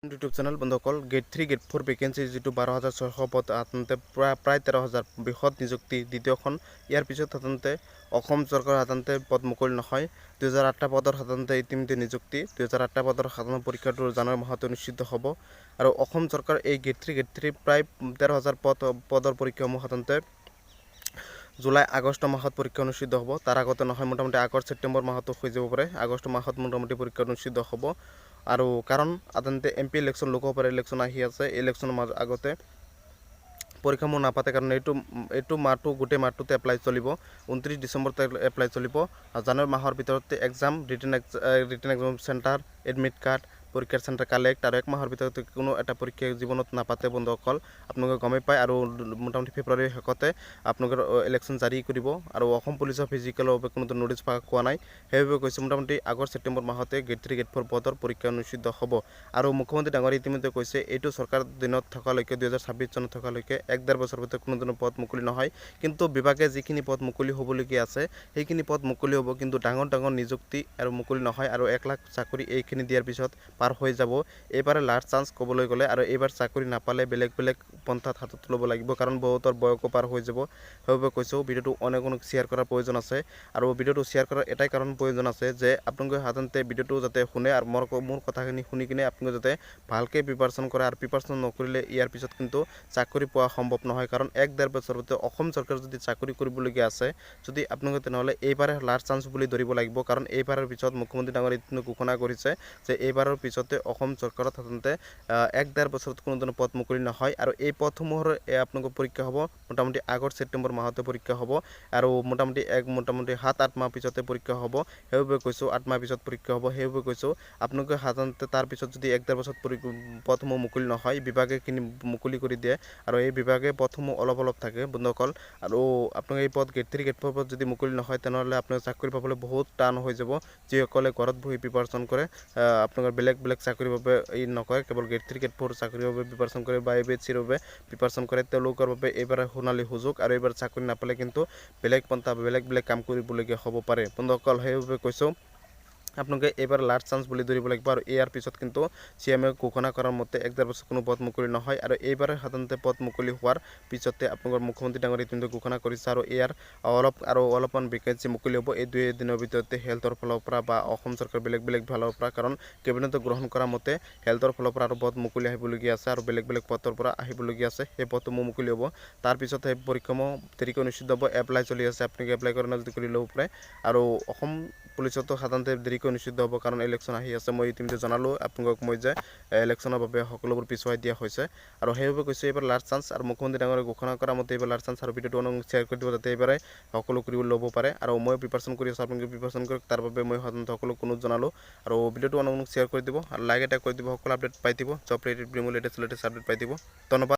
YouTube channel বন্ধুসকল gate 3 gate 4 vacancy যেটো 12,600 পদ সাধাৰণতে প্ৰায় 13,000 বৃহৎ নিযুক্তি দ্বিতীয়খন ইয়াৰ পিছত সাধাৰণতে অসম চৰকাৰ সাধাৰণতে পদ মুকলি নহয় 2008টা পদৰ সাধাৰণতে ইতিমধ্যে নিযুক্তি 2008টা পদৰ সাধাৰণ পৰীক্ষাটো জানুৱাৰী মাহত অনুষ্ঠিত হ'ব আৰু অসম চৰকাৰ এই গেট 3 প্ৰায় 13,000 পদৰ পৰীক্ষাসমূহ সাধাৰণতে জুলাই আগষ্ট মাহত পৰীক্ষা অনুষ্ঠিত হ'ব তাৰ আগতে নহয় মোটামুটি আগষ্ট ছেপ্টেম্বৰ মাহতো হৈ যাব পাৰে আগষ্ট মাহত মোটামুটি পৰীক্ষা অনুষ্ঠিত হ'ব আৰু কাৰণ সাধাৰণতে এমপি ইলেকশ্যন লোকসভাৰ ইলেকশ্যন আহি আছে ইলেকশ্যনৰ আগতে পৰীক্ষাসমূহ নাপাতে কাৰণ এইটো মাহটো গোটেই মাহটোতে এপ্লাই চলিব 29 ডিচেম্বৰতে এপ্লাই চলিব আৰু জানুৱাৰী মাহৰ ভিতৰতে exam written exam centre admit card পৰীক্ষাৰ চেণ্টাৰ কালেক্ট আৰু এক মাহৰ ভিতৰতে কোনো এটা পৰীক্ষা জীৱনত নাপাতে বন্ধুসকল আপোনালোকে গমেই পায় আৰু মোটামুটি ফেব্ৰুৱাৰীৰ শেষতে আপোনালোকৰ ইলেকশ্যন জাৰি কৰিব আৰু অসম পুলিচৰ ফিজিকেলৰ বাবে কোনো নোটিছ পোৱা নাই সেইবাবে কৈছে মোটামুটি আগষ্ট ছেপ্টেম্বৰ মাহতে গেট 3 গেট 4 পদৰ পৰীক্ষা অনুষ্ঠিত হ'ব আৰু মুখ্যমন্ত্ৰী ডাঙৰীয়া ইতিমধ্যে কৈছে এইটো চৰকাৰ দিনত থকালৈকে 2026 চনত থকালৈকে 1.5 বছৰ ভিতৰত কোনো ধৰণৰ পদ মুকলি নহয় কিন্তু বিভাগে যিখিনি পদ মুকলি হ'বলগীয়া আছে সেইখিনি পদ মুকলি হ'ব কিন্তু ডাঙৰ নিযুক্তি আৰু মুকলি নহয় আৰু 1 লাখ চাকৰি এইখিনি দিয়াৰ পিছত পাৰ হৈ যাব এইবাৰে লাষ্ট চান্স ক'বলৈ গ'লে আৰু এইবাৰ চাকৰি নাপালে বেলেগ পন্থাত হাতত ল'ব লাগিব কাৰণ বহুতৰ বয়সো পাৰ হৈ যাব সেইবাবে কৈছোঁ ভিডিঅ'টো অনেক শ্বেয়াৰ কৰাৰ প্ৰয়োজন আছে আৰু ভিডিঅ'টো শ্বেয়াৰ কৰাৰ এটাই কাৰণ প্ৰয়োজন আছে যে আপোনালোকে সাধাৰণতে ভিডিঅ'টো যাতে শুনে আৰু মোৰ কথাখিনি শুনি কিনে আপোনালোকে যাতে ভালকৈ প্ৰিপাৰেশ্যন কৰে আৰু প্ৰিপাৰেশ্যন নকৰিলে ইয়াৰ পিছত কিন্তু চাকৰি পোৱা সম্ভৱ নহয় কাৰণ 1.5 বছৰতে অসম চৰকাৰ যদি চাকৰি কৰিবলগীয়া আছে যদি আপোনালোকে তেনেহ'লে এইবাৰে লাষ্ট চান্স বুলি ধৰিব লাগিব কাৰণ এইবাৰৰ পিছত মুখ্যমন্ত্ৰী ডাঙৰীয়াই ঘোষণা কৰিছে যে এইবাৰৰ পিছতে অসম চৰকাৰত সাধাৰণতে 1.5 বছৰত কোনো ধৰণৰ পদ মুকলি নহয় আৰু এই পদসমূহৰ আপোনালোকৰ পৰীক্ষা হ'ব মোটামুটি আগষ্ট ছেপ্টেম্বৰ মাহতে পৰীক্ষা হ'ব আৰু মোটামুটি 7-8 মাহ পিছতে পৰীক্ষা হ'ব সেইবাবে কৈছোঁ 8 মাহ পিছত পৰীক্ষা হ'ব সেইবাবে কৈছোঁ আপোনালোকে সাধাৰণতে তাৰ পিছত যদি 1.5 বছৰত পদসমূহ মুকলি নহয় বিভাগে কিনি মুকলি কৰি দিয়ে আৰু এই বিভাগে পদসমূহ অলপ থাকে বন্ধুসকল আৰু আপোনালোকে এই পদ গেট 3 গেট 4 পদ যদি মুকলি নহয় তেনেহ'লে আপোনালোকে চাকৰি পাবলৈ বহুত টান হৈ যাব যিসকলে ঘৰত বহি প্ৰিপাৰেশ্যন কৰে আপোনালোকৰ বেলেগ চাকৰিৰ বাবে নকৰে কেৱল গেট 3 গেট 4 চাকৰিৰ বাবে প্ৰিপাৰেশ্যন কৰে বা ABCৰ বাবে প্ৰিপাৰেশ্যন কৰে তেওঁলোকৰ বাবে এইবাৰ সোণালী সুযোগ আৰু এইবাৰ চাকৰি নাপালে কিন্তু বেলেগ পন্থা বেলেগ কাম কৰিবলগীয়া হ'ব পাৰে বন্ধুসকল সেইবাবে কৈছোঁ আপোনালোকে এইবাৰ লাষ্ট চান্স বুলি ধৰিব লাগিব আৰু ইয়াৰ পিছত কিন্তু CMA ঘোষণা কৰাৰ মতে 1.5 বছৰ কোনো পদ মুকলি নহয় আৰু এইবাৰ সাধাৰণতে পদ মুকলি হোৱাৰ পিছতে আপোনালোকৰ মুখ্যমন্ত্ৰী ডাঙৰীয়াই কিন্তু ঘোষণা কৰিছে আৰু ইয়াৰ অলপমান ভেকেঞ্চি মুকলি হ'ব এই 2 দিনৰ ভিতৰতে হেল্থৰ ফালৰ পৰা বা অসম চৰকাৰ বেলেগ ফালৰ পৰা কাৰণ কেবিনেটে গ্ৰহণ কৰা মতে হেল্থৰ ফালৰ পৰা আৰু পদ মুকলি আহিবলগীয়া আছে আৰু বেলেগ পদৰ পৰা আহিবলগীয়া আছে সেই পদসমূহ মুকলি হ'ব তাৰ পিছত সেই পৰীক্ষাসমূহ দেৰিকৈ অনুষ্ঠিত হ'ব এপ্লাই চলি আছে আপোনালোকে এপ্লাই কৰা যদি কৰি ল'ব পাৰে আৰু অসম পুলিচতো সাধাৰণতে দেৰিকৈ অনুষ্ঠিত হ'ব কাৰণ ইলেকশ্যন আহি আছে মই ইতিমধ্যে জনালোঁ আপোনালোকক মই যে ইলেকশ্যনৰ বাবে সকলোবোৰ পিছুৱাই দিয়া হৈছে আৰু সেইবাবে কৈছোঁ এইবাৰ লাষ্ট চান্স আৰু মুখ্যমন্ত্ৰী ডাঙৰীয়াই ঘোষণা কৰা মতে এইবাৰ লাষ্ট চান্স আৰু ভিডিঅ'টো শ্বেয়াৰ কৰি দিব যাতে এইবাৰে সকলো কৰিব ল'ব পাৰে আৰু মই প্ৰিপাৰেশ্যন কৰি আছোঁ আপোনালোকে প্ৰিপাৰেশ্যন কৰক তাৰ বাবে মই সাধাৰণতে সকলো কোনো জনালোঁ আৰু ভিডিঅ'টো শ্বেয়াৰ কৰি দিব আৰু লাইক এটা কৰি দিব সকলো আপডেট পাই দিব জব ৰিলেটেড লেটেষ্ট আপডেট পাই দিব ধন্যবাদ।